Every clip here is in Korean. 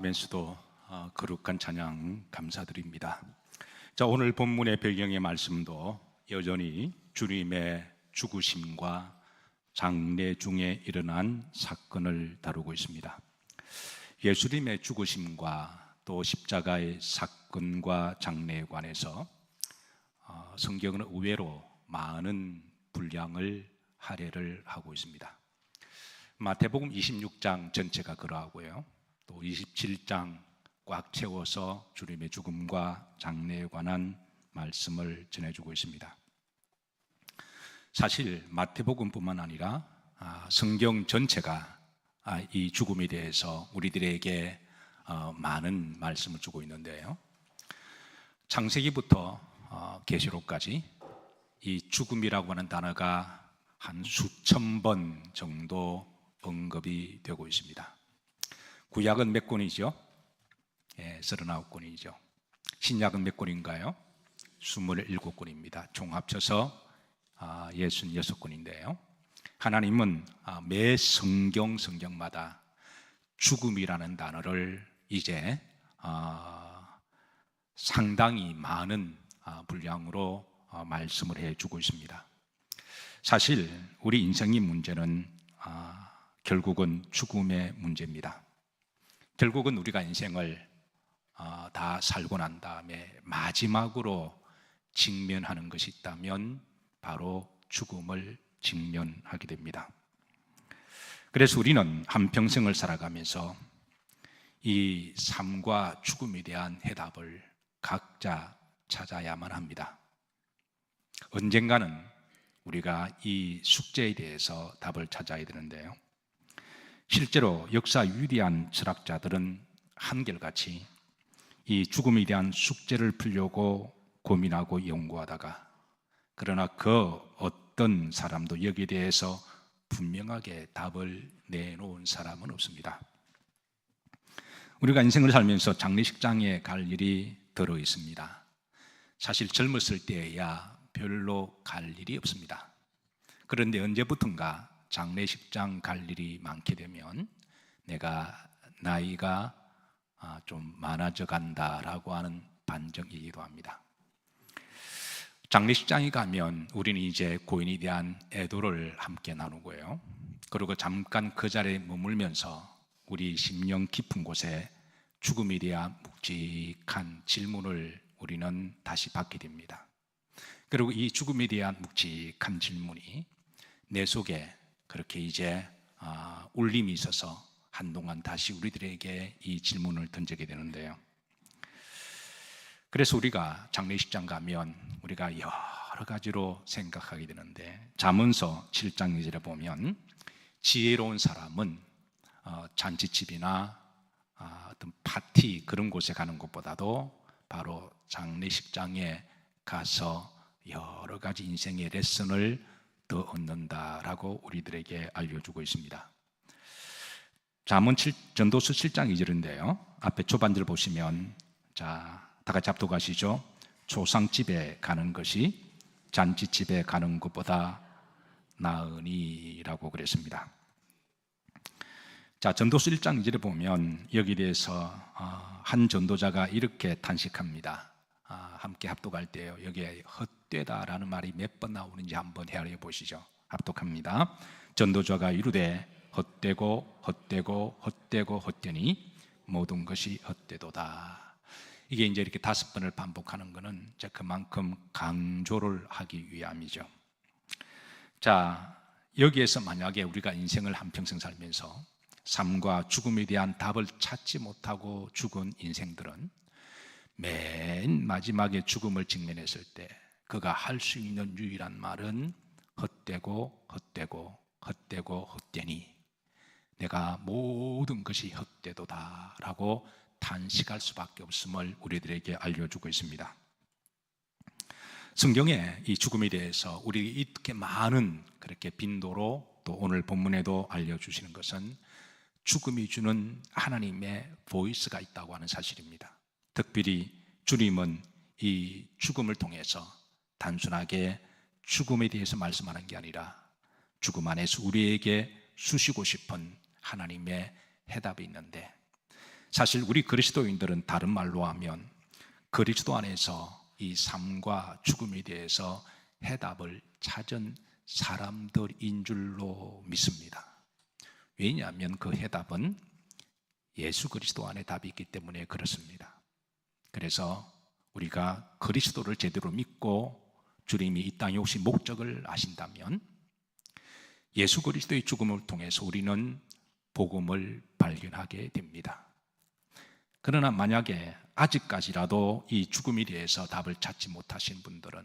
면서도 거룩한 찬양 감사드립니다. 자, 오늘 본문의 배경의 말씀도 여전히 주님의 죽으심과 장례 중에 일어난 사건을 다루고 있습니다. 예수님의 죽으심과 또 십자가의 사건과 장례에 관해서 성경은 의외로 많은 분량을 할애를 하고 있습니다. 마태복음 26장 전체가 그러하고요, 또 27장 꽉 채워서 주님의 죽음과 장례에 관한 말씀을 전해주고 있습니다. 사실 마태복음뿐만 아니라 성경 전체가 이 죽음에 대해서 우리들에게 많은 말씀을 주고 있는데요, 창세기부터 계시록까지 이 죽음이라고 하는 단어가 한 수천 번 정도 언급이 되고 있습니다. 구약은 몇 권이죠? 39권이죠. 신약은 몇 권인가요? 27권입니다. 총 합쳐서 66권인데요. 하나님은 매 성경마다 죽음이라는 단어를 이제 상당히 많은 분량으로 말씀을 해주고 있습니다. 사실 우리 인생의 문제는 결국은 죽음의 문제입니다. 결국은 우리가 인생을 다 살고 난 다음에 마지막으로 직면하는 것이 있다면 바로 죽음을 직면하게 됩니다. 그래서 우리는 한평생을 살아가면서 이 삶과 죽음에 대한 해답을 각자 찾아야만 합니다. 언젠가는 우리가 이 숙제에 대해서 답을 찾아야 되는데요, 실제로 역사 위대한 철학자들은 한결같이 이 죽음에 대한 숙제를 풀려고 고민하고 연구하다가, 그러나 그 어떤 사람도 여기에 대해서 분명하게 답을 내놓은 사람은 없습니다. 우리가 인생을 살면서 장례식장에 갈 일이 들어 있습니다. 사실 젊었을 때야 별로 갈 일이 없습니다. 그런데 언제부턴가 장례식장 갈 일이 많게 되면 내가 나이가 좀 많아져 간다라고 하는 반증이기도 합니다. 장례식장에 가면 우리는 이제 고인에 대한 애도를 함께 나누고요, 그리고 잠깐 그 자리에 머물면서 우리 심령 깊은 곳에 죽음에 대한 묵직한 질문을 우리는 다시 받게 됩니다. 그리고 이 죽음에 대한 묵직한 질문이 내 속에 그렇게 이제 울림이 있어서 한동안 다시 우리들에게 이 질문을 던지게 되는데요, 그래서 우리가 장례식장 가면 우리가 여러 가지로 생각하게 되는데, 잠언서 7장 2절에 보면 지혜로운 사람은 잔치집이나 어떤 파티 그런 곳에 가는 것보다도 바로 장례식장에 가서 여러 가지 인생의 레슨을 더 얻는다라고 우리들에게 알려주고 있습니다. 잠언 전도서 7장 2절인데요, 앞에 초반절 보시면, 자, 다 같이 합독하시죠. 조상집에 가는 것이 잔치집에 가는 것보다 나으니라고 그랬습니다. 자, 전도서 1장 2절에 보면 여기에 대해서 한 전도자가 이렇게 탄식합니다. 함께 합독할 때요, 여기에 헛되다라는 말이 몇 번 나오는지 한번 헤아려 보시죠. 합독합니다. 전도자가 이르되 헛되고 헛되고 헛되고 헛되니 모든 것이 헛되도다. 이게 이제 이렇게 5번을 반복하는 것은 이제 그만큼 강조를 하기 위함이죠. 자, 여기에서 만약에 우리가 인생을 한평생 살면서 삶과 죽음에 대한 답을 찾지 못하고 죽은 인생들은 맨 마지막에 죽음을 직면했을 때 그가 할 수 있는 유일한 말은 헛되고 헛되고 헛되고 헛되니 내가 모든 것이 헛되도다 라고 탄식할 수밖에 없음을 우리들에게 알려주고 있습니다. 성경에 이 죽음에 대해서 우리 이렇게 많은 그렇게 빈도로 또 오늘 본문에도 알려주시는 것은 죽음이 주는 하나님의 보이스가 있다고 하는 사실입니다. 특별히 주님은 이 죽음을 통해서 단순하게 죽음에 대해서 말씀하는 게 아니라 죽음 안에서 우리에게 주시고 싶은 하나님의 해답이 있는데, 사실 우리 그리스도인들은 다른 말로 하면 그리스도 안에서 이 삶과 죽음에 대해서 해답을 찾은 사람들인 줄로 믿습니다. 왜냐하면 그 해답은 예수 그리스도 안에 답이 있기 때문에 그렇습니다. 그래서 우리가 그리스도를 제대로 믿고 주님이 이 땅에 오신 목적을 아신다면 예수 그리스도의 죽음을 통해서 우리는 복음을 발견하게 됩니다. 그러나 만약에 아직까지라도 이 죽음에 대해서 답을 찾지 못하신 분들은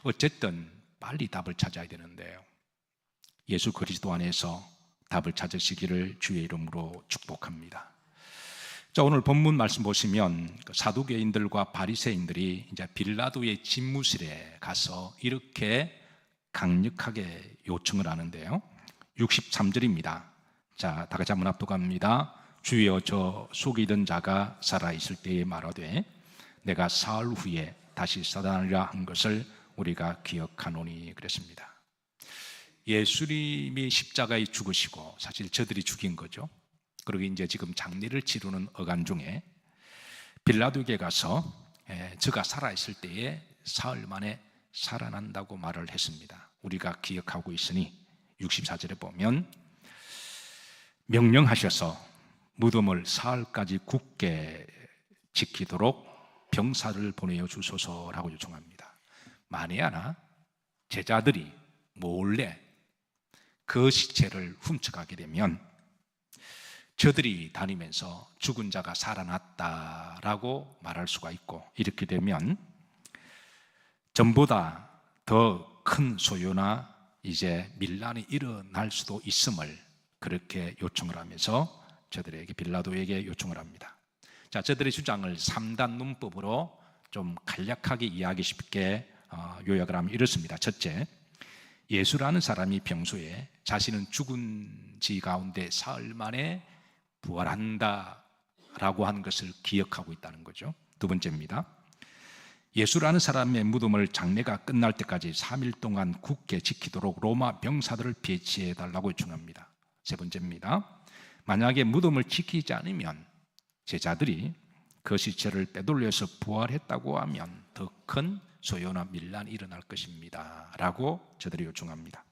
어쨌든 빨리 답을 찾아야 되는데요, 예수 그리스도 안에서 답을 찾으시기를 주의 이름으로 축복합니다. 자, 오늘 본문 말씀 보시면 사두개인들과 바리새인들이 이제 빌라도의 집무실에 가서 이렇게 강력하게 요청을 하는데요, 63절입니다. 자, 다 같이 한번 합독합니다. 주여, 저 속이던 자가 살아있을 때에 말하되 내가 사흘 후에 다시 살아나리라 한 것을 우리가 기억하노니 그랬습니다. 예수님이 십자가에 죽으시고 사실 저들이 죽인 거죠. 그리고 이제 지금 장례를 치르는 어간 중에 빌라도에게 가서 저가 살아있을 때에 사흘 만에 살아난다고 말을 했습니다. 우리가 기억하고 있으니 64절에 보면 명령하셔서 무덤을 사흘까지 굳게 지키도록 병사를 보내어 주소서라고 요청합니다. 만에 하나 제자들이 몰래 그 시체를 훔쳐가게 되면 저들이 다니면서 죽은 자가 살아났다라고 말할 수가 있고, 이렇게 되면 전보다 더 큰 소요나 이제 밀란이 일어날 수도 있음을 그렇게 요청을 하면서 저들에게, 빌라도에게 요청을 합니다. 자, 저들의 주장을 3단 문법으로 좀 간략하게 이해하기 쉽게 요약을 하면 이렇습니다. 첫째, 예수라는 사람이 평소에 자신은 죽은 지 가운데 사흘 만에 부활한다라고 한 것을 기억하고 있다는 거죠. 두 번째입니다. 예수라는 사람의 무덤을 장례가 끝날 때까지 3일 동안 굳게 지키도록 로마 병사들을 배치해 달라고 요청합니다. 세 번째입니다. 만약에 무덤을 지키지 않으면 제자들이 그 시체를 빼돌려서 부활했다고 하면 더 큰 소요나 밀란이 일어날 것입니다 라고 저들이 요청합니다.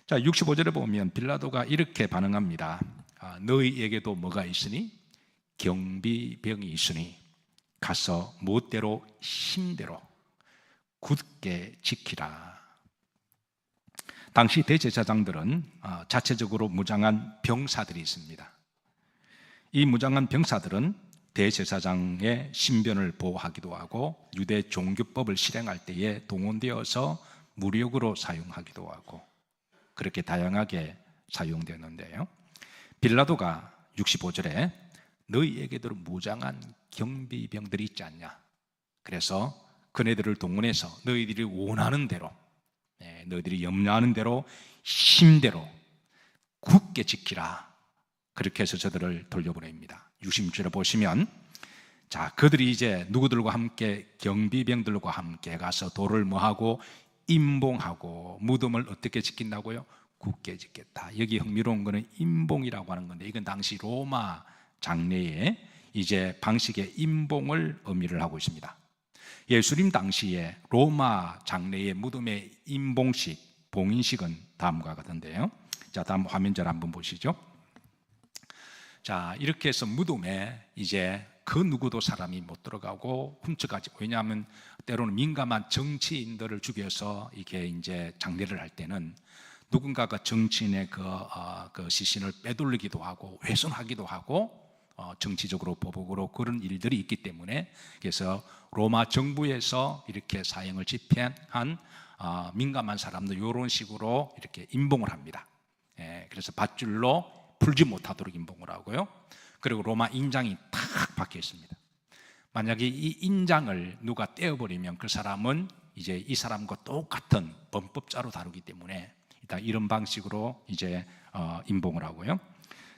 자, 65절에 보면 빌라도가 이렇게 반응합니다. 너희에게도 뭐가 있으니? 경비병이 있으니 가서 무엇대로 힘대로 굳게 지키라. 당시 대제사장들은 자체적으로 무장한 병사들이 있습니다. 이 무장한 병사들은 대제사장의 신변을 보호하기도 하고 유대 종교법을 실행할 때에 동원되어서 무력으로 사용하기도 하고 그렇게 다양하게 사용되는데요, 빌라도가 65절에 너희에게도 무장한 경비병들이 있지 않냐, 그래서 그네들을 동원해서 너희들이 원하는 대로, 너희들이 염려하는 대로 힘대로 굳게 지키라, 그렇게 해서 저들을 돌려보냅니다. 66절에 보시면, 자, 그들이 이제 누구들과 함께, 경비병들과 함께 가서 돌을 뭐하고 임봉하고 무덤을 어떻게 지킨다고요? 굳게 지켰다. 여기 흥미로운 거는 임봉이라고 하는 건데, 이건 당시 로마 장례의 이제 방식의 임봉을 의미를 하고 있습니다. 예수님 당시에 로마 장례의 무덤의 임봉식, 봉인식은 다음과 같은데요. 자, 다음 화면절 한번 보시죠. 자, 이렇게 해서 무덤에 이제 그 누구도 사람이 못 들어가고 훔쳐가지. 왜냐하면 때로는 민감한 정치인들을 죽여서 이게 이제 장례를 할 때는 누군가가 정치인의 그 시신을 빼돌리기도 하고 훼손하기도 하고 정치적으로 보복으로 그런 일들이 있기 때문에, 그래서 로마 정부에서 이렇게 사형을 집행한 민감한 사람들 이런 식으로 이렇게 임봉을 합니다. 그래서 밧줄로 풀지 못하도록 임봉을 하고요. 그리고 로마 인장이 탁 박혀 있습니다. 만약에 이 인장을 누가 떼어버리면 그 사람은 이제 이 사람과 똑같은 범법자로 다루기 때문에 일단 이런 방식으로 이제 임봉을 하고요.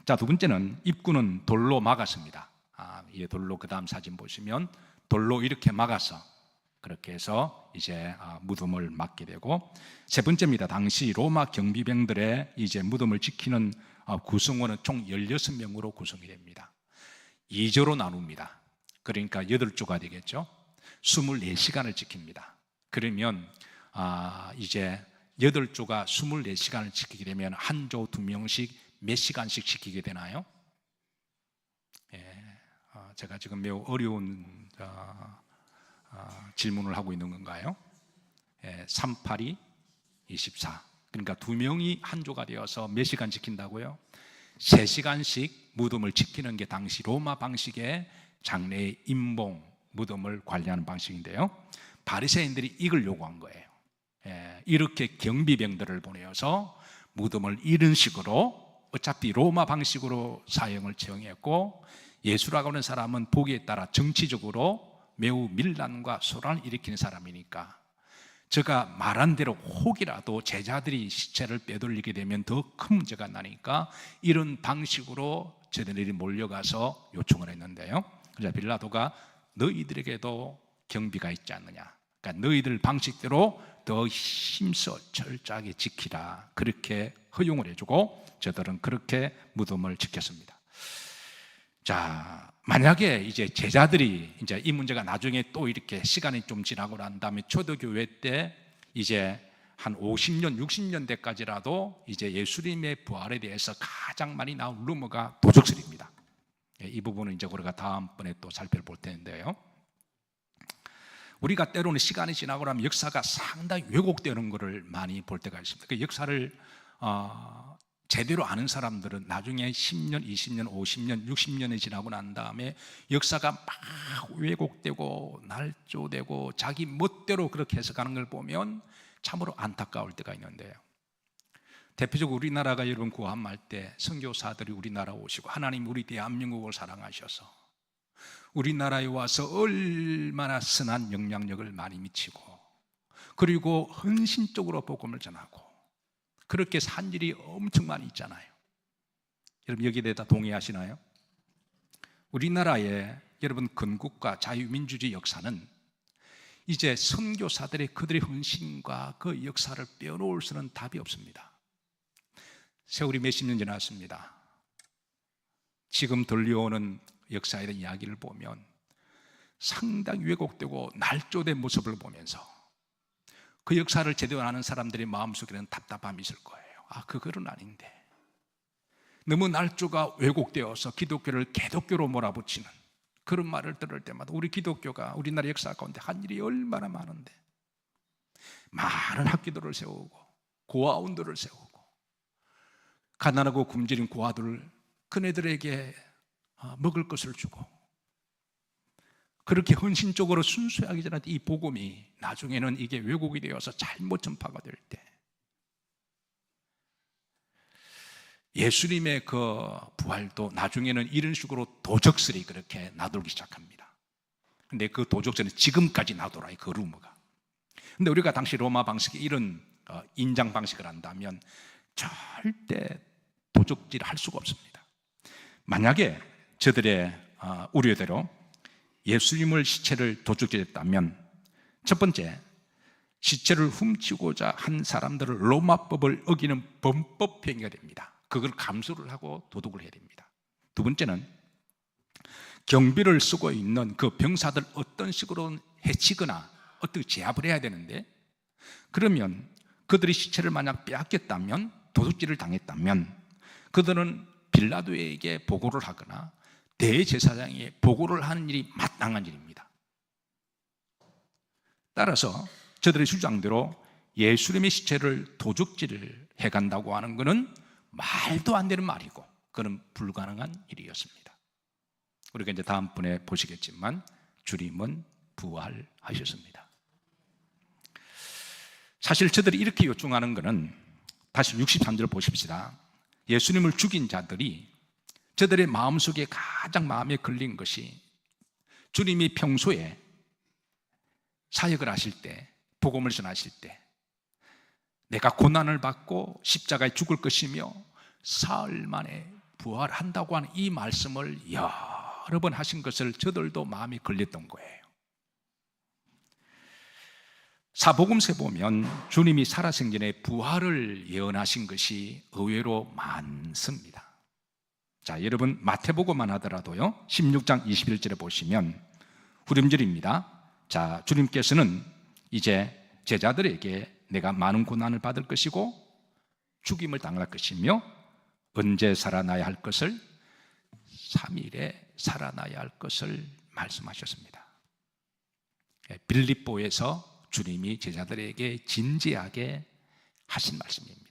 자, 두 번째는 입구는 돌로 막았습니다. 이 돌로, 그 다음 사진 보시면 돌로 이렇게 막아서 그렇게 해서 이제 무덤을 막게 되고, 세 번째입니다. 당시 로마 경비병들의 이제 무덤을 지키는 구성원은 총 16명으로 구성이 됩니다. 2조로 나눕니다. 그러니까 8조가 되겠죠. 24시간을 지킵니다. 그러면 이제 8조가 24시간을 지키게 되면 한 조 2명씩 몇 시간씩 지키게 되나요? 제가 지금 매우 어려운 질문을 하고 있는 건가요? 382 24. 그러니까 2명이 한 조가 되어서 몇 시간 지킨다고요? 3시간씩 무덤을 지키는 게 당시 로마 방식의 장례의 임봉, 무덤을 관리하는 방식인데요, 바리새인들이 이걸 요구한 거예요. 이렇게 경비병들을 보내어서 무덤을 이런 식으로, 어차피 로마 방식으로 사형을 처형했고, 예수라고 하는 사람은 보기에 따라 정치적으로 매우 밀란과 소란을 일으키는 사람이니까 제가 말한 대로 혹이라도 제자들이 시체를 빼돌리게 되면 더 큰 문제가 나니까 이런 방식으로 저들이 몰려가서 요청을 했는데요, 그래서 빌라도가 너희들에게도 경비가 있지 않느냐, 그러니까 너희들 방식대로 더 힘써 철저하게 지키라, 그렇게 허용을 해주고 저들은 그렇게 무덤을 지켰습니다. 자, 만약에 이제 제자들이 이제 이 문제가 나중에 또 이렇게 시간이 좀 지나고 난 다음에 초대교회 때 이제 한 50년, 60년대까지라도 이제 예수님의 부활에 대해서 가장 많이 나온 루머가 도적설입니다. 이 부분은 이제 우리가 다음번에 또 살펴볼 텐데요, 우리가 때로는 시간이 지나고 나면 역사가 상당히 왜곡되는 것을 많이 볼 때가 있습니다. 그 역사를 제대로 아는 사람들은 나중에 10년, 20년, 50년, 60년이 지나고 난 다음에 역사가 막 왜곡되고 날조되고 자기 멋대로 그렇게 해석하는 걸 보면 참으로 안타까울 때가 있는데요, 대표적으로 우리나라가 여러분 구함할 때 선교사들이 우리나라 오시고 하나님 우리 대한민국을 사랑하셔서 우리나라에 와서 얼마나 선한 영향력을 많이 미치고 그리고 헌신적으로 복음을 전하고 그렇게 산 일이 엄청 많이 있잖아요. 여러분 여기에 대해 다 동의하시나요? 우리나라의 여러분 건국과 자유민주주의 역사는 이제 선교사들의 그들의 헌신과 그 역사를 빼놓을 수는 답이 없습니다. 세월이 몇십 년 지났습니다. 지금 들려오는 역사에 대한 이야기를 보면 상당히 왜곡되고 날조된 모습을 보면서 그 역사를 제대로 아는 사람들의 마음속에는 답답함이 있을 거예요. 그거는 아닌데 너무 날조가 왜곡되어서 기독교를 개독교로 몰아붙이는 그런 말을 들을 때마다 우리 기독교가 우리나라 역사 가운데 한 일이 얼마나 많은데 많은 학교들을 세우고 고아원들을 세우고 가난하고 굶주린 고아들 그네들에게 먹을 것을 주고 그렇게 헌신적으로 순수하게 전한 이 복음이 나중에는 이게 왜곡이 되어서 잘못 전파가 될 때 예수님의 그 부활도 나중에는 이런 식으로 도적설이 그렇게 나돌기 시작합니다. 근데 그 도적설은 지금까지 나돌아요, 그 루머가. 근데 우리가 당시 로마 방식의 이런 인장 방식을 한다면 절대 도적질을 할 수가 없습니다. 만약에 저들의 우려대로 예수님을 시체를 도적질했다면 첫 번째, 시체를 훔치고자 한 사람들을 로마법을 어기는 범법 행위가 됩니다. 그걸 감수를 하고 도둑을 해야 됩니다. 두 번째는 경비를 쓰고 있는 그 병사들 어떤 식으로 해치거나 어떻게 제압을 해야 되는데 그러면 그들이 시체를 만약 빼앗겼다면 도둑질을 당했다면 그들은 빌라도에게 보고를 하거나 대제사장에 보고를 하는 일이 마땅한 일입니다. 따라서 저들의 주장대로 예수님의 시체를 도둑질을 해간다고 하는 것은 말도 안 되는 말이고 그건 불가능한 일이었습니다. 우리가 이제 다음번에 보시겠지만 주님은 부활하셨습니다. 사실 저들이 이렇게 요청하는 것은 다시 63절 보십시다. 예수님을 죽인 자들이 저들의 마음속에 가장 마음에 걸린 것이 주님이 평소에 사역을 하실 때 복음을 전하실 때 내가 고난을 받고 십자가에 죽을 것이며 사흘 만에 부활한다고 하는 이 말씀을 여러 번 하신 것을 저들도 마음에 걸렸던 거예요. 사복음서에 보면 주님이 살아생전에 부활을 예언하신 것이 의외로 많습니다. 자, 여러분 마태복음만 하더라도요 16장 21절에 보시면 후렴절입니다. 자, 주님께서는 이제 제자들에게 내가 많은 고난을 받을 것이고 죽임을 당할 것이며 언제 살아나야 할 것을 3일에 살아나야 할 것을 말씀하셨습니다. 빌립보에서 주님이 제자들에게 진지하게 하신 말씀입니다.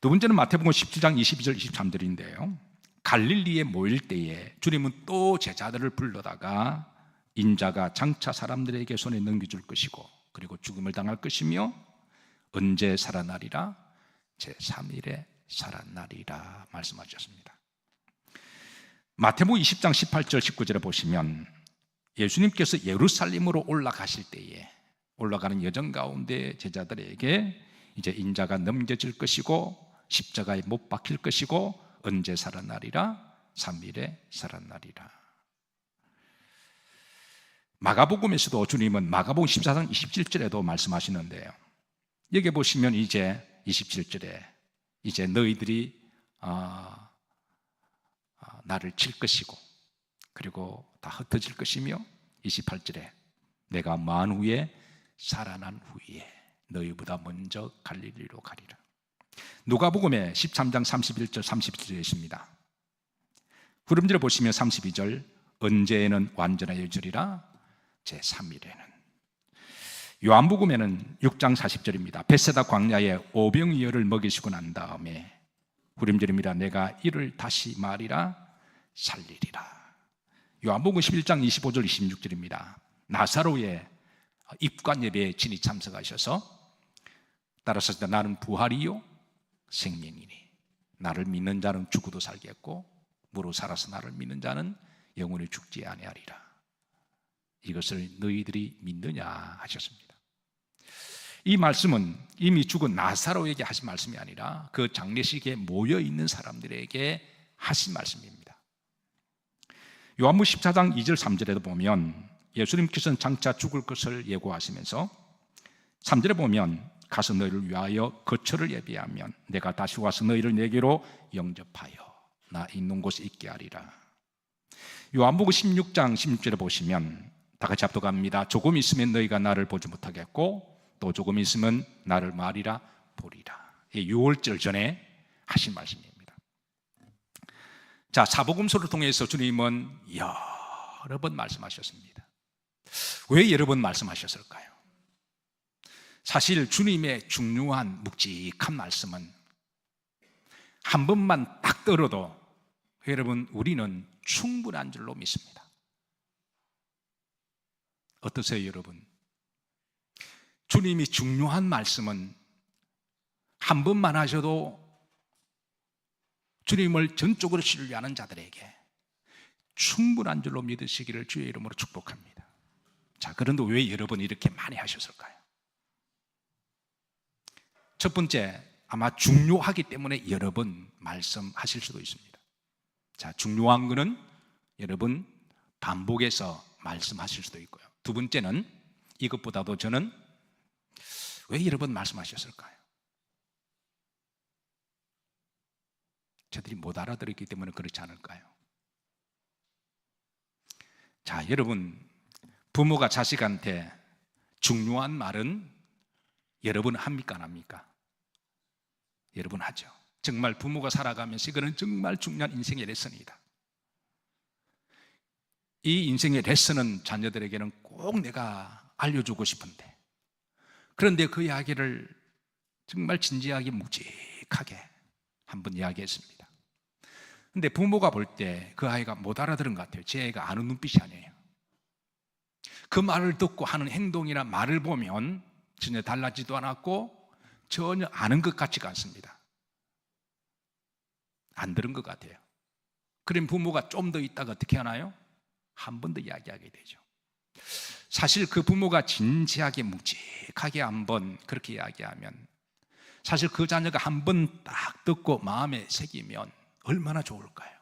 두 번째는 마태복음 17장 22절 23절인데요 갈릴리에 모일 때에 주님은 또 제자들을 불러다가 인자가 장차 사람들에게 손에 넘겨줄 것이고 그리고 죽음을 당할 것이며 언제 살아나리라? 제3일에 살아나리라 말씀하셨습니다. 마태복음 20장 18절 19절에 보시면 예수님께서 예루살렘으로 올라가실 때에 올라가는 여정 가운데 제자들에게 이제 인자가 넘겨질 것이고 십자가에 못 박힐 것이고 언제 살아나리라? 3일에 살아나리라. 마가복음에서도 주님은 마가복음 14장 27절에도 말씀하시는데요 여기 보시면 이제 27절에 이제 너희들이 나를 칠 것이고 그리고 다 흩어질 것이며 28절에 내가 만후에 살아난 후에 너희보다 먼저 갈릴리로 가리라. 누가복음에 13장 31절 32절에 있습니다. 후렴절에 보시면 32절 언제에는 완전하여 주리라 제3일에는. 요한복음에는 6장 40절입니다. 벳세다 광야에 오병이어를 먹이시고 난 다음에 후렴절입니다. 내가 이를 다시 말이라 살리리라. 요한복음 11장 25절 26절입니다. 나사로의 입관 예배에 친히 참석하셔서 따라서 나는 부활이요 생명이니 나를 믿는 자는 죽어도 살겠고 무로 살아서 나를 믿는 자는 영원히 죽지 아니하리라. 이것을 너희들이 믿느냐 하셨습니다. 이 말씀은 이미 죽은 나사로에게 하신 말씀이 아니라 그 장례식에 모여있는 사람들에게 하신 말씀입니다. 요한복음 14장 2절 3절에도 보면 예수님께서는 장차 죽을 것을 예고하시면서 3절에 보면 가서 너희를 위하여 거처를 예비하면 내가 다시 와서 너희를 내게로 영접하여 나 있는 곳에 있게 하리라. 요한복음 16장 16절에 보시면 다 같이 합독합니다. 조금 있으면 너희가 나를 보지 못하겠고 또 조금 있으면 나를 말이라 보리라. 6월절 전에 하신 말씀입니다. 자, 사복음서를 통해서 주님은 여러 번 말씀하셨습니다. 왜 여러 번 말씀하셨을까요? 사실 주님의 중요한 묵직한 말씀은 한 번만 딱 들어도 여러분 우리는 충분한 줄로 믿습니다. 어떠세요 여러분? 주님이 중요한 말씀은 한 번만 하셔도 주님을 전적으로 신뢰하는 자들에게 충분한 줄로 믿으시기를 주의 이름으로 축복합니다. 자, 그런데 왜 여러분 이렇게 많이 하셨을까요? 첫 번째, 아마 중요하기 때문에 여러 번 말씀하실 수도 있습니다. 자, 중요한 거는 여러분 반복해서 말씀하실 수도 있고요. 두 번째는 이것보다도 저는 왜 여러 번 말씀하셨을까요? 저들이 못 알아들었기 때문에 그렇지 않을까요? 자, 여러분 부모가 자식한테 중요한 말은 여러분 합니까 안 합니까? 여러분 하죠. 정말 부모가 살아가면서 이거는 정말 중요한 인생의 레슨이다. 이 인생의 레슨은 자녀들에게는 꼭 내가 알려주고 싶은데 그런데 그 이야기를 정말 진지하게 묵직하게 한번 이야기했습니다. 근데 부모가 볼 때 그 아이가 못 알아들은 것 같아요. 제 아이가 아는 눈빛이 아니에요. 그 말을 듣고 하는 행동이나 말을 보면 전혀 달라지도 않았고 전혀 아는 것 같지가 않습니다. 안 들은 것 같아요. 그럼 부모가 좀 더 있다가 어떻게 하나요? 한 번 더 이야기하게 되죠. 사실 그 부모가 진지하게 묵직하게 한번 그렇게 이야기하면 사실 그 자녀가 한 번 딱 듣고 마음에 새기면 얼마나 좋을까요?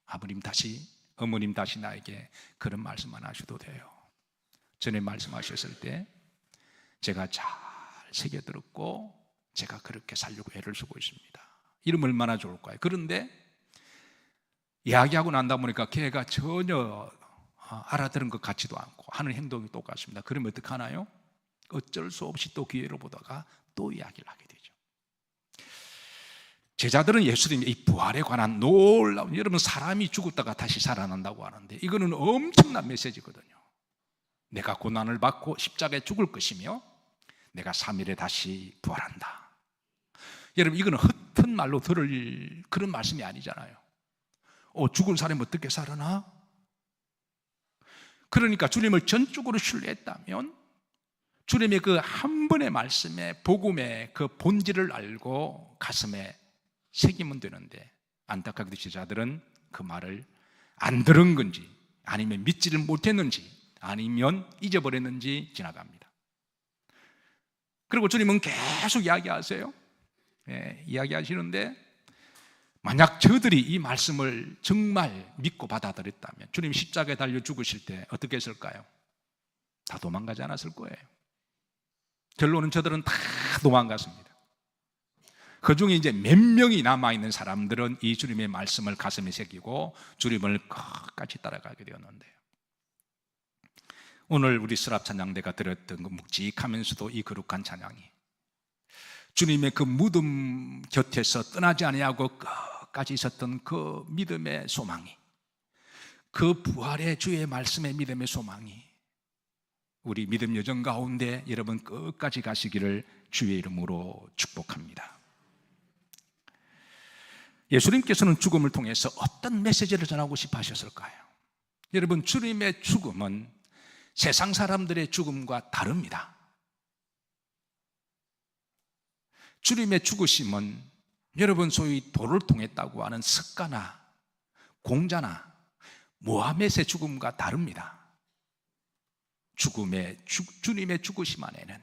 아버님 다시, 어머님 다시 나에게 그런 말씀 안 하셔도 돼요. 전에 말씀하셨을 때 제가 잘 새겨들었고 제가 그렇게 살려고 애를 쓰고 있습니다. 이러면 얼마나 좋을까요? 그런데 이야기하고 난다 보니까 걔가 전혀 알아들은 것 같지도 않고 하는 행동이 똑같습니다. 그러면 어떡하나요? 어쩔 수 없이 또 기회를 보다가 또 이야기를 하게 되죠. 제자들은 예수님의 이 부활에 관한 놀라운, 여러분 사람이 죽었다가 다시 살아난다고 하는데 이거는 엄청난 메시지거든요. 내가 고난을 받고 십자가에 죽을 것이며 내가 3일에 다시 부활한다. 여러분 이거는 헛된 말로 들을 그런 말씀이 아니잖아요. 죽은 사람이 어떻게 살아나? 그러니까 주님을 전적으로 신뢰했다면 주님의 그 한 번의 말씀에 복음의 그 본질을 알고 가슴에 새기면 되는데 안타깝게도 제자들은 그 말을 안 들은 건지 아니면 믿지를 못했는지 아니면 잊어버렸는지 지나갑니다. 그리고 주님은 계속 이야기하세요. 이야기하시는데 만약 저들이 이 말씀을 정말 믿고 받아들였다면 주님 십자가에 달려 죽으실 때 어떻게 했을까요? 다 도망가지 않았을 거예요. 결론은 저들은 다 도망갔습니다. 그 중에 이제 몇 명이 남아있는 사람들은 이 주님의 말씀을 가슴에 새기고 주님을 끝까지 따라가게 되었는데요. 오늘 우리 스랍 찬양대가 들었던 그 묵직하면서도 이 거룩한 찬양이 주님의 그 무덤 곁에서 떠나지 아니하고 끝까지 있었던 그 믿음의 소망이, 그 부활의 주의 말씀의 믿음의 소망이 우리 믿음 여정 가운데 여러분 끝까지 가시기를 주의 이름으로 축복합니다. 예수님께서는 죽음을 통해서 어떤 메시지를 전하고 싶어 하셨을까요? 여러분 주님의 죽음은 세상 사람들의 죽음과 다릅니다. 주님의 죽으심은 여러분 소위 돌을 통했다고 하는 석가나 공자나 모하멧의 죽음과 다릅니다. 주님의 죽으심 안에는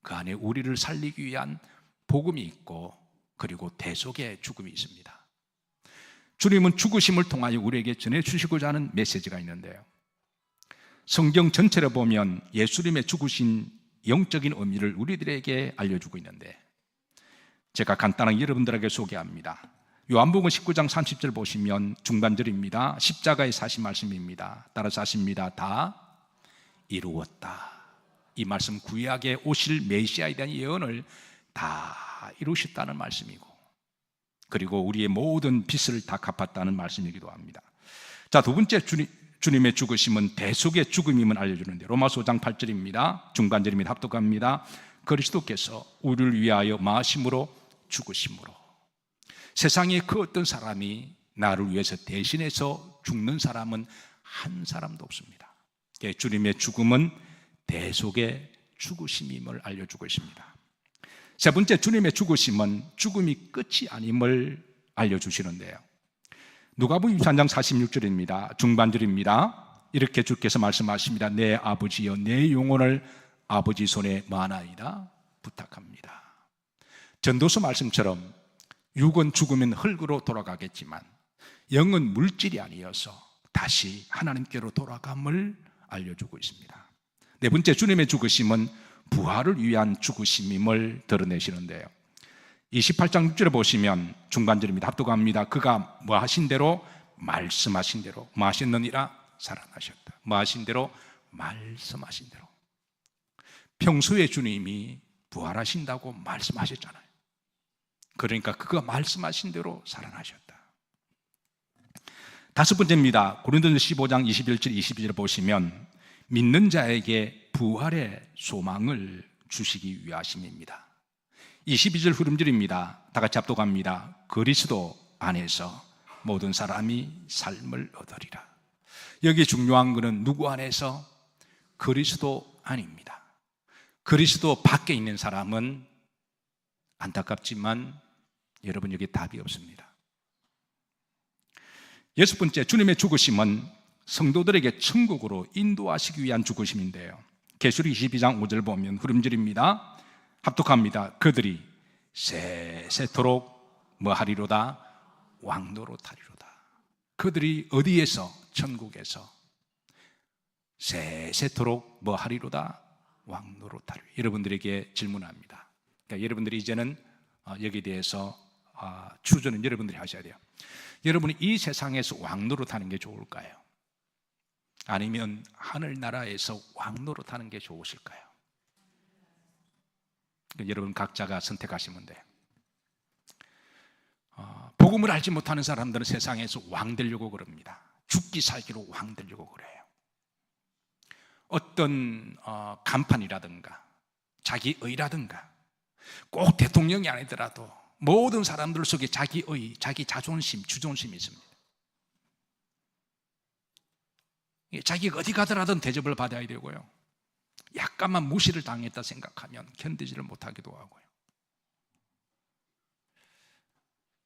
그 안에 우리를 살리기 위한 복음이 있고 그리고 대속의 죽음이 있습니다. 주님은 죽으심을 통하여 우리에게 전해주시고자 하는 메시지가 있는데요, 성경 전체를 보면 예수님의 죽으신 영적인 의미를 우리들에게 알려주고 있는데 제가 간단하게 여러분들에게 소개합니다. 요한복음 19장 30절 보시면 중반절입니다. 십자가의 사신 말씀입니다. 따라서 하십니다. 다 이루었다. 이 말씀 구약에 오실 메시아에 대한 예언을 다 이루셨다는 말씀이고 그리고 우리의 모든 빚을 다 갚았다는 말씀이기도 합니다. 자, 두 번째 주님의 죽으심은 대속의 죽음임을 알려주는데 로마서 5장 8절입니다. 중반절입니다. 합독합니다. 그리스도께서 우리를 위하여 마심으로 죽으심으로 세상에 그 어떤 사람이 나를 위해서 대신해서 죽는 사람은 한 사람도 없습니다. 주님의 죽음은 대속의 죽으심임을 알려주고 있습니다. 세 번째, 주님의 죽으심은 죽음이 끝이 아님을 알려주시는데요, 누가복음 23장 46절입니다. 중반절입니다. 이렇게 주께서 말씀하십니다. 내 아버지여 내 영혼을 아버지 손에 마나이다 부탁합니다. 전도서 말씀처럼 육은 죽으면 흙으로 돌아가겠지만 영은 물질이 아니어서 다시 하나님께로 돌아감을 알려주고 있습니다. 네 번째, 주님의 죽으심은 부활을 위한 죽으심임을 드러내시는데요, 28장 6절에 보시면 중간절입니다. 합독합니다. 그가 뭐 하신 대로 말씀하신 대로 뭐 하셨느니라 살아나셨다. 뭐 하신 대로 말씀하신 대로. 평소에 주님이 부활하신다고 말씀하셨잖아요. 그러니까 그가 말씀하신 대로 살아나셨다. 다섯 번째입니다. 고린도전서 15장 21절 22절을 보시면 믿는 자에게 부활의 소망을 주시기 위하심입니다. 22절 후름절입니다. 다 같이 합독합니다. 그리스도 안에서 모든 사람이 삶을 얻으리라. 여기 중요한 것은 누구 안에서? 그리스도 안입니다. 그리스도 밖에 있는 사람은 안타깝지만 여러분 여기 답이 없습니다. 여섯 번째, 주님의 죽으심은 성도들에게 천국으로 인도하시기 위한 죽으심인데요, 계시록 22장 5절 보면 후름절입니다. 합독합니다. 그들이 세세토록 뭐 하리로다? 왕노로 타리로다. 그들이 어디에서? 천국에서 세세토록 뭐 하리로다? 왕노로 타리. 여러분들에게 질문합니다. 그러니까 여러분들이 이제는 여기에 대해서 추천은 여러분들이 하셔야 돼요. 여러분이 이 세상에서 왕노릇하는 게 좋을까요? 아니면 하늘나라에서 왕노릇하는 게 좋으실까요? 여러분 각자가 선택하시면 돼요. 복음을 알지 못하는 사람들은 세상에서 왕 되려고 그럽니다. 죽기 살기로 왕 되려고 그래요. 어떤 간판이라든가 자기의라든가 꼭 대통령이 아니더라도 모든 사람들 속에 자기의, 자기 자존심, 주존심이 있습니다. 자기가 어디 가더라도 대접을 받아야 되고요, 약간만 무시를 당했다 생각하면 견디지를 못하기도 하고요,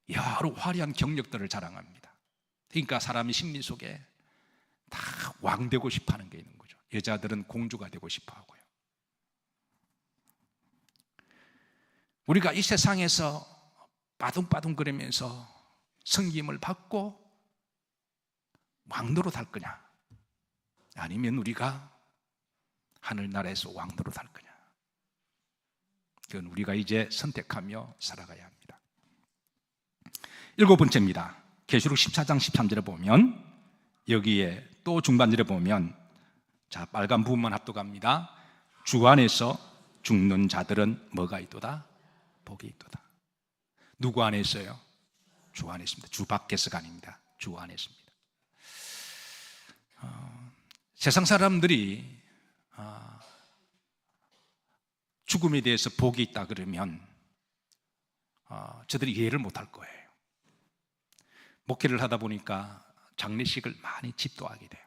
여러 화려한 경력들을 자랑합니다. 그러니까 사람의 심리 속에 다 왕 되고 싶어 하는 게 있는 거죠. 여자들은 공주가 되고 싶어 하고요. 우리가 이 세상에서 빠둥빠둥거리면서 섬김을 받고 왕노릇 할 거냐, 아니면 우리가 하늘나라에서 왕노릇 할 거냐, 그건 우리가 이제 선택하며 살아가야 합니다. 7번째입니다. 계시록 14장 13절에 보면, 여기에 또 중반절에 보면, 자, 빨간 부분만 합독합니다. 주 안에서 죽는 자들은 뭐가 있도다? 복이 있도다. 누구 안에 있어요? 주 안에 있습니다. 주 밖에서가 아닙니다. 주 안에 있습니다. 세상 사람들이 죽음에 대해서 복이 있다 그러면 저들이 이해를 못할 거예요. 목회를 하다 보니까 장례식을 많이 집도하게 돼요.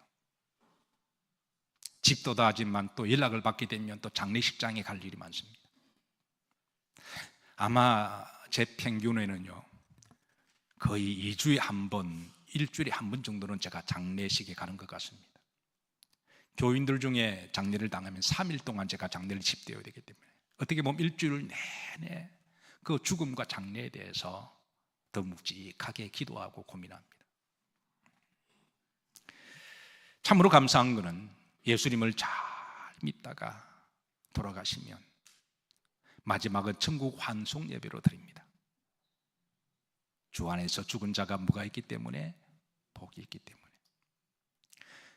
집도도 하지만 또 연락을 받게 되면 또 장례식장에 갈 일이 많습니다. 아마 제 평균에는요, 거의 2주에 한 번, 일주일에 한 번 정도는 제가 장례식에 가는 것 같습니다. 교인들 중에 장례를 당하면 3일 동안 제가 장례를 집대어야 되기 때문에 어떻게 보면 일주일 내내 그 죽음과 장례에 대해서 더 묵직하게 기도하고 고민합니다. 참으로 감사한 것은 예수님을 잘 믿다가 돌아가시면 마지막은 천국 환송 예배로 드립니다. 주 안에서 죽은 자가 뭐가 있기 때문에? 복이 있기 때문에.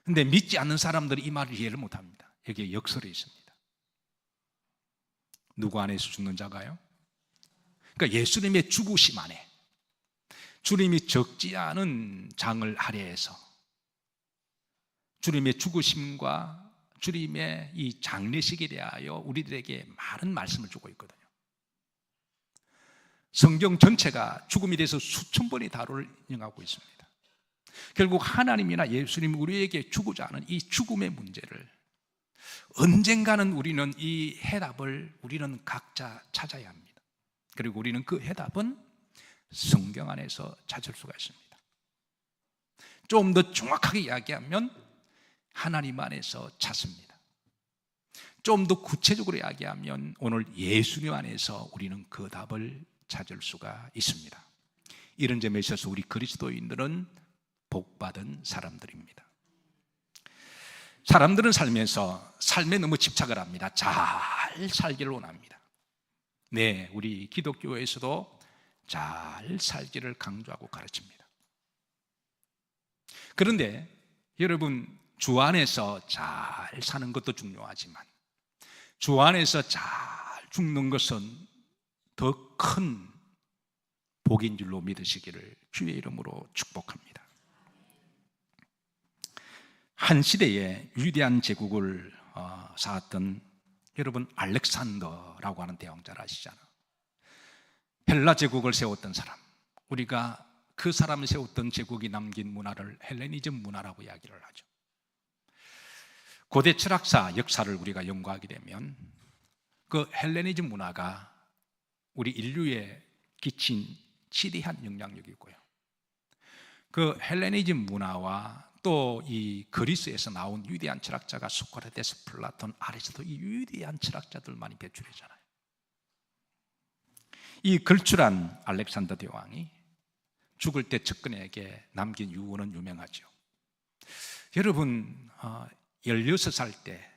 그런데 믿지 않는 사람들이 이 말을 이해를 못합니다. 여기에 역설이 있습니다. 누구 안에서 죽는 자가요? 그러니까 예수님의 죽으심 안에, 주님이 적지 않은 장을 할애해서 주님의 죽으심과 주님의 이 장례식에 대하여 우리들에게 많은 말씀을 주고 있거든요. 성경 전체가 죽음에 대해서 수천 번의 다루를 인용하고 있습니다. 결국 하나님이나 예수님이 우리에게 주고자 하는 이 죽음의 문제를 언젠가는 우리는 이 해답을 우리는 각자 찾아야 합니다. 그리고 우리는 그 해답은 성경 안에서 찾을 수가 있습니다. 좀 더 정확하게 이야기하면 하나님 안에서 찾습니다. 좀 더 구체적으로 이야기하면 오늘 예수님 안에서 우리는 그 답을 찾을 수가 있습니다. 이런 점에 있어서 우리 그리스도인들은 복받은 사람들입니다. 사람들은 살면서 삶에 너무 집착을 합니다. 잘 살기를 원합니다. 네, 우리 기독교에서도 잘 살기를 강조하고 가르칩니다. 그런데 여러분, 주 안에서 잘 사는 것도 중요하지만 주 안에서 잘 죽는 것은 더 큰 복인 줄로 믿으시기를 주의 이름으로 축복합니다. 한 시대에 위대한 제국을 쌓았던 여러분 알렉산더라고 하는 대왕자를 아시잖아요. 헬라 제국을 세웠던 사람, 우리가 그 사람을 세웠던 제국이 남긴 문화를 헬레니즘 문화라고 이야기를 하죠. 고대 철학사 역사를 우리가 연구하게 되면 그 헬레니즘 문화가 우리 인류에 끼친 지대한 영향력이 있고요, 그 헬레니즘 문화와 또 이 그리스에서 나온 위대한 철학자가 소크라테스, 플라톤, 아리스토, 이 위대한 철학자들 많이 배출했잖아요. 이 걸출한 알렉산더 대왕이 죽을 때 측근에게 남긴 유언은 유명하죠. 여러분, 16살 때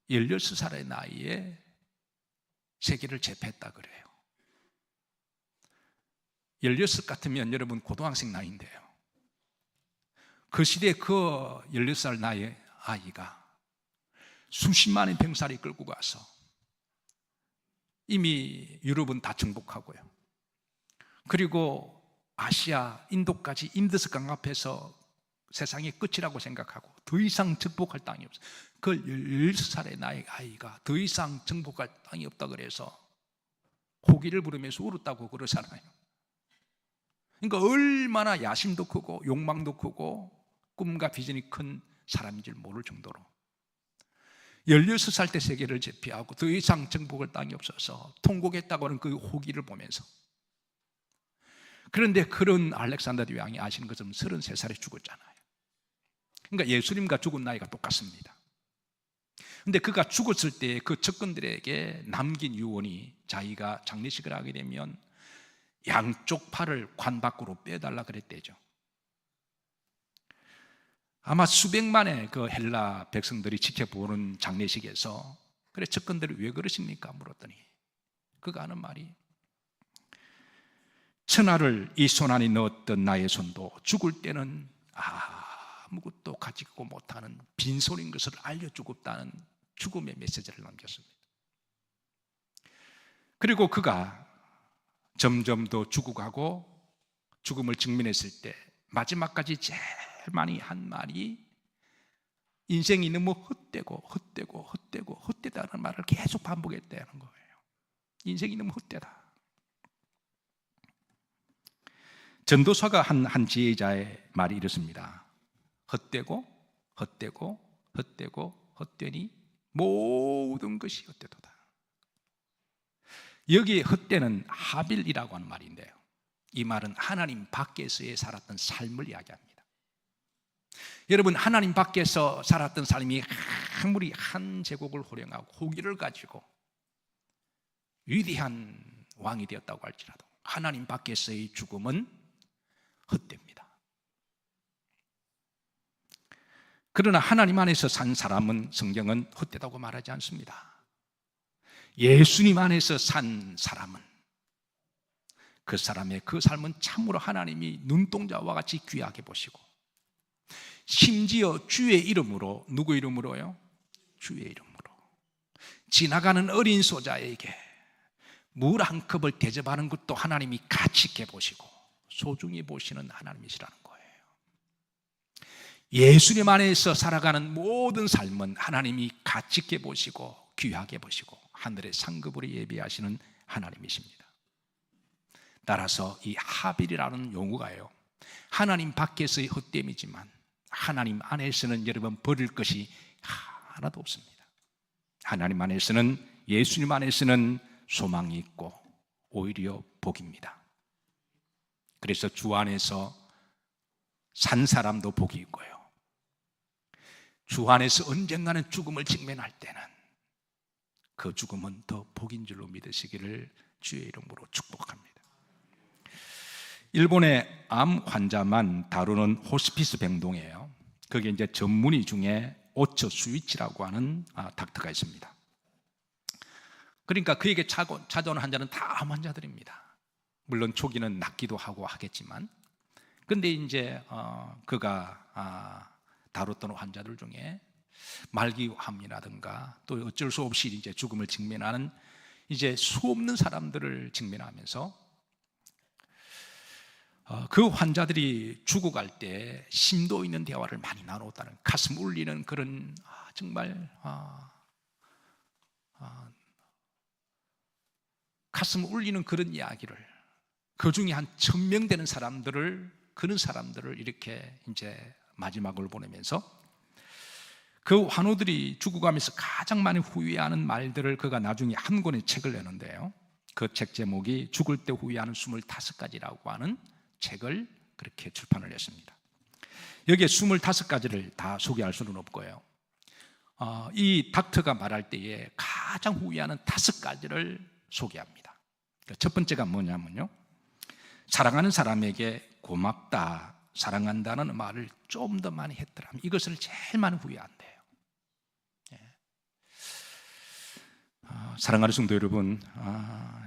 16살의 나이에 세계를 제패했다 그래요. 16 같으면 여러분 고등학생 나이인데요. 그 시대에 그 16살 나이의 아이가 수십만의 병사를 끌고 가서 이미 유럽은 다 정복하고요. 그리고 아시아, 인도까지 인더스강 앞에서 세상의 끝이라고 생각하고 더 이상 정복할 땅이 없어요. 그 16살의 나의 아이가 더 이상 정복할 땅이 없다 그래서 호기를 부르면서 울었다고 그러잖아요. 그러니까 얼마나 야심도 크고 욕망도 크고 꿈과 비전이 큰 사람인 줄 모를 정도로 16살 때 세계를 제패하고 더 이상 정복할 땅이 없어서 통곡했다고 하는 그 호기를 보면서, 그런데 그런 알렉산더 대왕이 아시는 것처럼 33살에 죽었잖아요. 그러니까 예수님과 죽은 나이가 똑같습니다. 그런데 그가 죽었을 때 그 측근들에게 남긴 유언이 자기가 장례식을 하게 되면 양쪽 팔을 관 밖으로 빼달라 그랬대죠. 아마 수백만의 그 헬라 백성들이 지켜보는 장례식에서 그래 측근들이 왜 그러십니까? 물었더니 그가 하는 말이, 천하를 이 손 안에 넣었던 나의 손도 죽을 때는 아무것도 가지고 못하는 빈손인 것을 알려주고 있다는 죽음의 메시지를 남겼습니다. 그리고 그가 점점 더 죽어가고 죽음을 직면했을 때 마지막까지 제일 많이 한 말이 인생이 너무 헛되다는 말을 계속 반복했다는 거예요. 인생이 너무 헛되다. 전도사가 한 지혜자의 말이 이렇습니다. 헛되니 모든 것이 헛되도다. 여기에 헛되는 하빌이라고 하는 말인데요, 이 말은 하나님 밖에서의 살았던 삶을 이야기합니다. 여러분, 하나님 밖에서 살았던 삶이 아무리 한 제국을 호령하고 호기를 가지고 위대한 왕이 되었다고 할지라도 하나님 밖에서의 죽음은 헛됩니다. 그러나 하나님 안에서 산 사람은 성경은 헛되다고 말하지 않습니다. 예수님 안에서 산 사람은, 그 사람의 그 삶은 참으로 하나님이 눈동자와 같이 귀하게 보시고, 심지어 주의 이름으로, 누구 이름으로요? 주의 이름으로 지나가는 어린 소자에게 물 한 컵을 대접하는 것도 하나님이 가치 있게 보시고 소중히 보시는 하나님이시라는 거예요. 예수님 안에서 살아가는 모든 삶은 하나님이 가치 있게 보시고 귀하게 보시고 하늘의 상급으로 예비하시는 하나님이십니다. 따라서 이 하빌이라는 용어가요, 하나님 밖에서의 헛됨이지만 하나님 안에서는 여러분 버릴 것이 하나도 없습니다. 하나님 안에서는, 예수님 안에서는 소망이 있고 오히려 복입니다. 그래서 주 안에서 산 사람도 복이 있고요, 주 안에서 언젠가는 죽음을 직면할 때는 그 죽음은 더 복인 줄로 믿으시기를 주의 이름으로 축복합니다. 일본의 암 환자만 다루는 호스피스 병동이에요. 거기에 이제 전문의 중에 오처 수이치라고 하는 닥터가 있습니다. 그러니까 그에게 찾아오는 환자는 다 암 환자들입니다. 물론 초기는 낫기도 하고 하겠지만, 근데 이제 그가 다뤘던 환자들 중에 말기암이라든가 또 어쩔 수 없이 이제 죽음을 직면하는 이제 수없는 사람들을 직면하면서 그 환자들이 죽어갈 때 심도 있는 대화를 많이 나눴다는, 가슴 울리는 그런 정말 가슴 울리는 그런 이야기를, 그 중에 한 1000명 되는 사람들을, 그런 사람들을 이렇게 이제 마지막을 보내면서 그 환우들이 죽어가면서 가장 많이 후회하는 말들을 그가 나중에 한 권의 책을 내는데요, 그 책 제목이 죽을 때 후회하는 25가지라고 하는 책을 그렇게 출판을 했습니다. 여기에 25가지를 다 소개할 수는 없고요, 이 닥터가 말할 때에 가장 후회하는 5가지를 소개합니다. 첫 번째가 뭐냐면요, 사랑하는 사람에게 고맙다, 사랑한다는 말을 좀 더 많이 했더라면 이것을 제일 많이 후회한대요. 사랑하는 성도 여러분,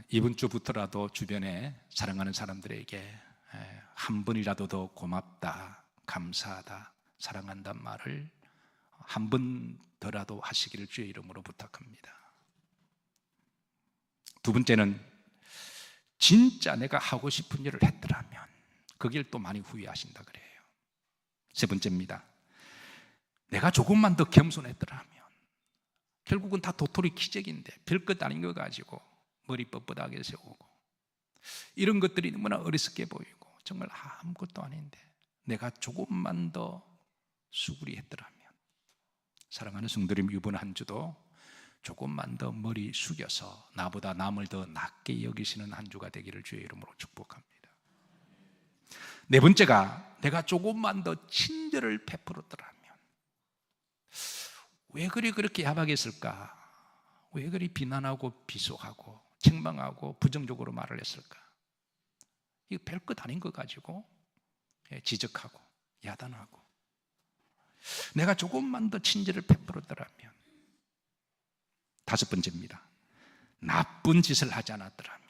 이번 주부터라도 주변에 사랑하는 사람들에게 한 번이라도 더 고맙다, 감사하다, 사랑한다는 말을 한 번 더라도 하시기를 주의 이름으로 부탁합니다. 두 번째는 진짜 내가 하고 싶은 일을 했더라면 거길 또 많이 후회하신다 그래요. 세 번째입니다. 내가 조금만 더 겸손했더라면, 결국은 다 도토리 키재기인데 별것 아닌 거 가지고 머리 뻣뻣하게 세우고, 이런 것들이 너무나 어리석게 보이고 정말 아무것도 아닌데 내가 조금만 더 수구리 했더라면, 사랑하는 성도님, 이번 한 주도 조금만 더 머리 숙여서 나보다 남을 더 낮게 여기시는 한 주가 되기를 주의 이름으로 축복합니다. 네 번째가 내가 조금만 더 친절을 베풀었더라면, 왜 그렇게 야박하게 했을까? 왜 그리 비난하고 비속하고 책망하고 부정적으로 말을 했을까? 이거 별것 아닌 거 가지고 지적하고 야단하고, 내가 조금만 더 친절을 베풀었더라면. 다섯 번째입니다. 나쁜 짓을 하지 않았더라면.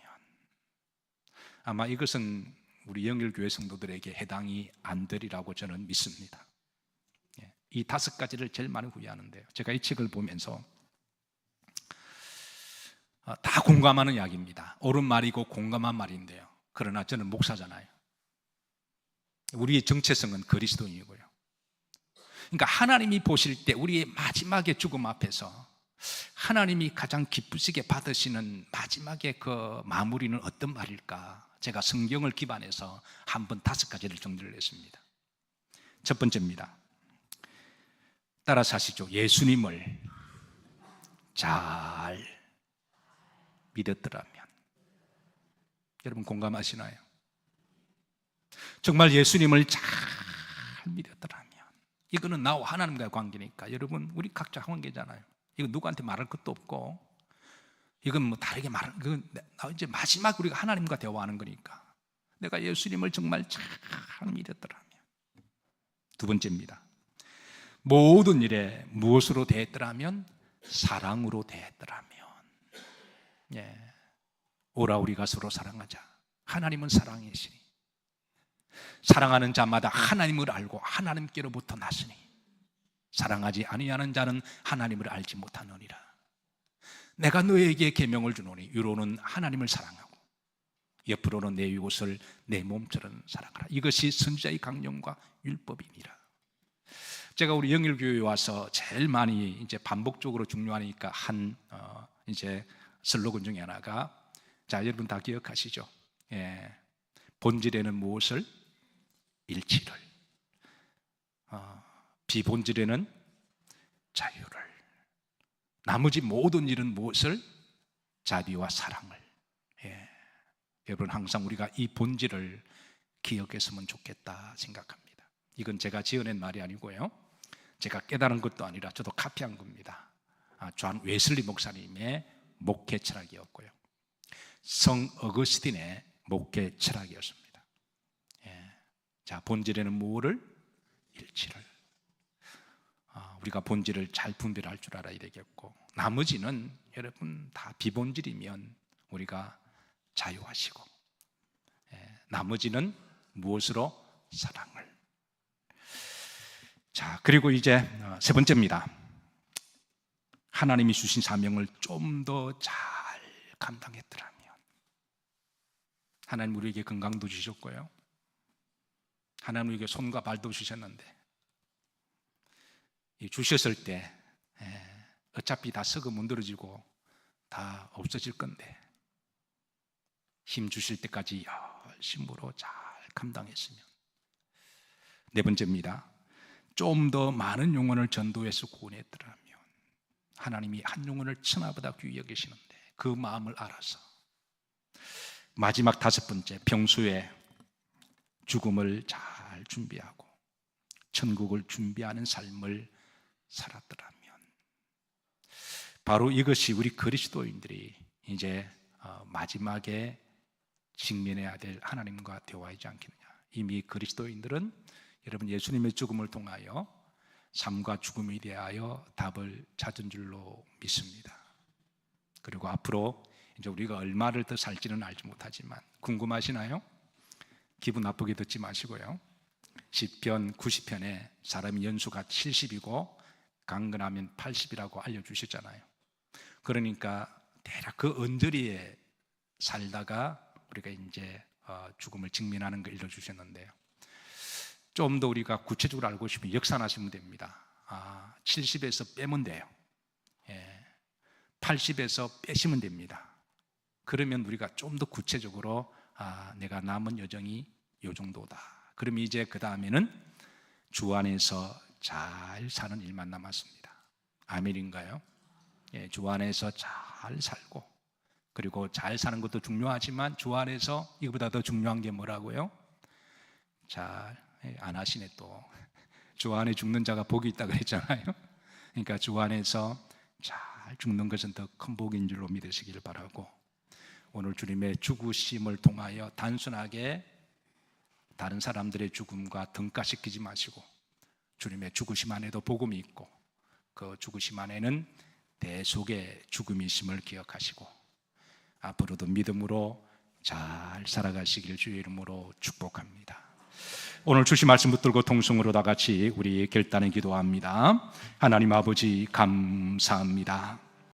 아마 이것은 우리 영일교회 성도들에게 해당이 안 되리라고 저는 믿습니다. 이 다섯 가지를 제일 많이 후회하는데요, 제가 이 책을 보면서 다 공감하는 이야기입니다. 옳은 말이고 공감한 말인데요, 그러나 저는 목사잖아요. 우리의 정체성은 그리스도인이고요. 그러니까 하나님이 보실 때 우리의 마지막의 죽음 앞에서 하나님이 가장 기쁘시게 받으시는 마지막의 그 마무리는 어떤 말일까? 제가 성경을 기반해서 한번 다섯 가지를 정리를 했습니다. 첫 번째입니다. 따라서 하시죠. 예수님을 잘 믿었더라면. 여러분 공감하시나요? 정말 예수님을 잘 믿었더라면, 이거는 나와 하나님과의 관계니까, 여러분 우리 각자 관계잖아요. 이거 누구한테 말할 것도 없고, 이건 뭐 다르게 말하는, 이건 이제 마지막 우리가 하나님과 대화하는 거니까 내가 예수님을 정말 잘 믿었더라면. 두 번째입니다. 모든 일에 무엇으로 대했더라면? 사랑으로 대했더라면. 오라 우리가 서로 사랑하자. 하나님은 사랑이시니 사랑하는 자마다 하나님을 알고 하나님께로부터 났으니 사랑하지 아니하는 자는 하나님을 알지 못하느니라. 내가 너에게 계명을 주노니 위로는 하나님을 사랑하고 옆으로는 내 이웃을 내 몸처럼 사랑하라. 이것이 선지자의 강령과 율법이니라. 제가 우리 영일교회에 와서 제일 많이 이제 반복적으로 중요하니까 한 이제 슬로건 중에 하나가, 자 여러분 다 기억하시죠? 본질에는 무엇을? 일치를. 비본질에는 자유를. 나머지 모든 일은 무엇을? 자비와 사랑을. 여러분 항상 우리가 이 본질을 기억했으면 좋겠다 생각합니다. 이건 제가 지어낸 말이 아니고요, 제가 깨달은 것도 아니라 저도 카피한 겁니다. 존 웨슬리 목사님의 목회 철학이었고요, 성 어거스틴의 목회 철학이었습니다. 자, 본질에는 무엇을? 일치를. 우리가 본질을 잘 분별할 줄 알아야 되겠고, 나머지는 여러분 다 비본질이면 우리가 자유하시고, 나머지는 무엇으로? 사랑을. 자, 그리고 이제 세 번째입니다. 하나님이 주신 사명을 좀 더 잘 감당했더라면. 하나님 우리에게 건강도 주셨고요, 하나님 우리에게 손과 발도 주셨는데, 주셨을 때 어차피 다 썩어 문드러지고 다 없어질 건데 힘 주실 때까지 열심으로 잘 감당했으면. 네 번째입니다. 좀 더 많은 영혼을 전도해서 구원했더라면. 하나님이 한 영혼을 천하보다 귀히 여기시는데 그 마음을 알아서. 마지막 다섯 번째, 평소에 죽음을 잘 준비하고 천국을 준비하는 삶을 살았더라면. 바로 이것이 우리 그리스도인들이 이제 마지막에 직면해야 될 하나님과 대화이지 않겠느냐. 이미 그리스도인들은 여러분 예수님의 죽음을 통하여 삶과 죽음에 대하여 답을 찾은 줄로 믿습니다. 그리고 앞으로 이제 우리가 얼마를 더 살지는 알지 못하지만 궁금하시나요? 기분 나쁘게 듣지 마시고요. 시편 90편에 사람의 연수가 70이고 강건하면 80이라고 알려주셨잖아요. 그러니까 대략 그 언저리에 살다가 우리가 이제 죽음을 직면하는 걸 일러주셨는데요. 좀 더 우리가 구체적으로 알고 싶으면 역산하시면 됩니다. 70에서 빼면 돼요. 80에서 빼시면 됩니다. 그러면 우리가 좀 더 구체적으로 내가 남은 여정이 요 정도다. 그럼 이제 그 다음에는 주 안에서 잘 사는 일만 남았습니다. 아멘인가요? 주 안에서 잘 살고, 그리고 잘 사는 것도 중요하지만 주 안에서 이거보다 더 중요한 게 뭐라고요? 잘 안 하시네 또. 주 안에 죽는 자가 복이 있다 그랬잖아요. 그러니까 주 안에서 잘 죽는 것은 더 큰 복인 줄로 믿으시길 바라고, 오늘 주님의 죽으심을 통하여 단순하게 다른 사람들의 죽음과 등가시키지 마시고 주님의 죽으심 안에도 복음이 있고 그 죽으심 안에는 대속의 죽음이 있음을 기억하시고 앞으로도 믿음으로 잘 살아가시길 주의 이름으로 축복합니다. 오늘 주신 말씀 붙들고 통성으로 다 같이 우리 결단에 기도합니다. 하나님 아버지 감사합니다.